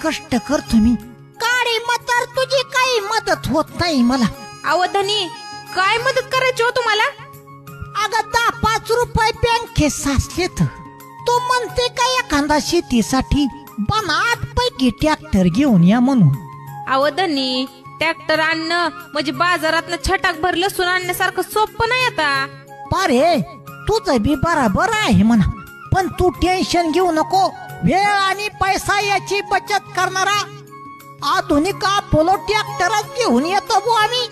कष्ट करतो मी. काळी मतार तुझी काही मदत होत नाही मला. अहो धनी, काय मदत करायची हो तुम्हाला? अगं 10-5 रुपये बँकेत साचलेत. तू म्हणते का एखादा शेतीसाठी 8 पैकी ट्रॅक्टर घेऊन या म्हणून. अहो धनी, ट्रॅक्टर आणणं म्हणजे बाजारातनं छटाक भर लसूण आणण्यासारखं सोपं नाही आता. पारे तुझं बी बराबर आहे म्हणा, पण तू टेन्शन घेऊ नको. वेळ आणि पैसा याची बचत करणारा आधुनिक अपोलो ट्रॅक्टरच घेऊन येतो बुवा आम्ही.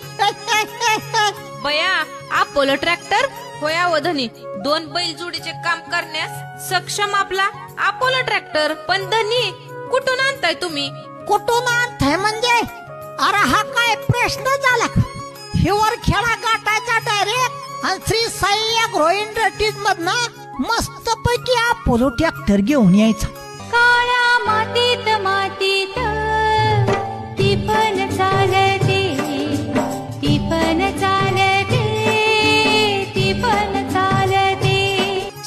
बया, अपोलो ट्रॅक्टर होय अहो धनी. 2 बैल जोडीचे काम करण्यास सक्षम आपला अपोलो ट्रॅक्टर. पण धनी, कुठून आणताय तुम्ही? कुठून आणताय म्हणजे? अरे हा काय प्रश्न झाला? हिवर खेळा गाठायचा डायरेक्ट आणि श्री साई ॲग्रो इंडस्ट्रीज मधनं मस्त पैकी अपोलो ट्रॅक्टर घेऊन यायचा. काळ्या मातीत मातीत ती पण चालते, ती पण चालते, ती पण चालते.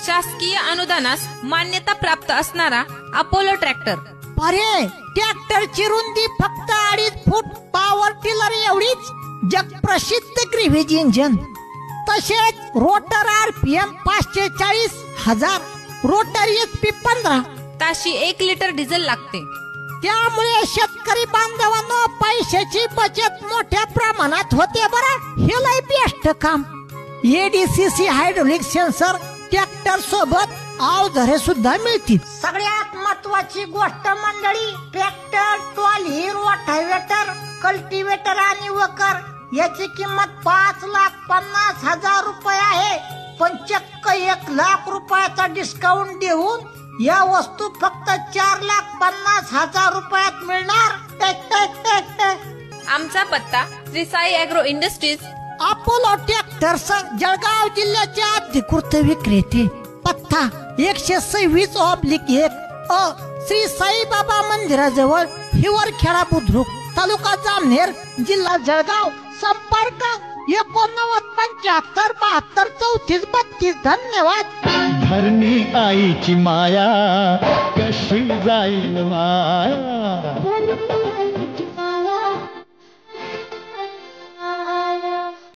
शासकीय अनुदानास मान्यता प्राप्त असणारा अपोलो ट्रॅक्टर. अरे ट्रॅक्टरची रुंदी फक्त 2.5 फूट, पॉवर टिलर एवढीच, जगप्रसिद्ध ग्रीव्हेज इंजन. तसेच रोटर RPM 540,000, रोटर HP 15. ताशी 1 लिटर डिझेल लागते. त्यामुळे शेतकरी बांधवांनो पैशाची बचत मोठ्या प्रमाणात होते. बरं हे लय बेस्ट काम. ADCC हायड्रोलिक सेन्सर ट्रॅक्टर सोबत अवजारे सुद्धा मिळतील. सगळ्यात महत्वाची गोष्ट मंडळी, ट्रॅक्टर, ट्रॉली, रोटावेटर, कल्टिवेटर आणि वकर याची किंमत 5,50,000 रुपये आहे. पण चक्क 1,00,000 रुपयाचा डिस्काउंट देऊन या वस्तू फक्त 4,50,000 रुपयात मिळणार. आमचा पत्ता Shri Sai agro industries, Apollo tractors, Jalgaon जिल्ह्याचे अधिकृत विक्रेते. पत्ता 126/1 श्री साईबाबा मंदिराजवळ, हिवरखेडा बुद्रुक, तालुका जामनेर, जिल्हा जळगाव. संपर्क 8975723432. धन्यवाद. धरणी आईची माया कशी जाईल माया.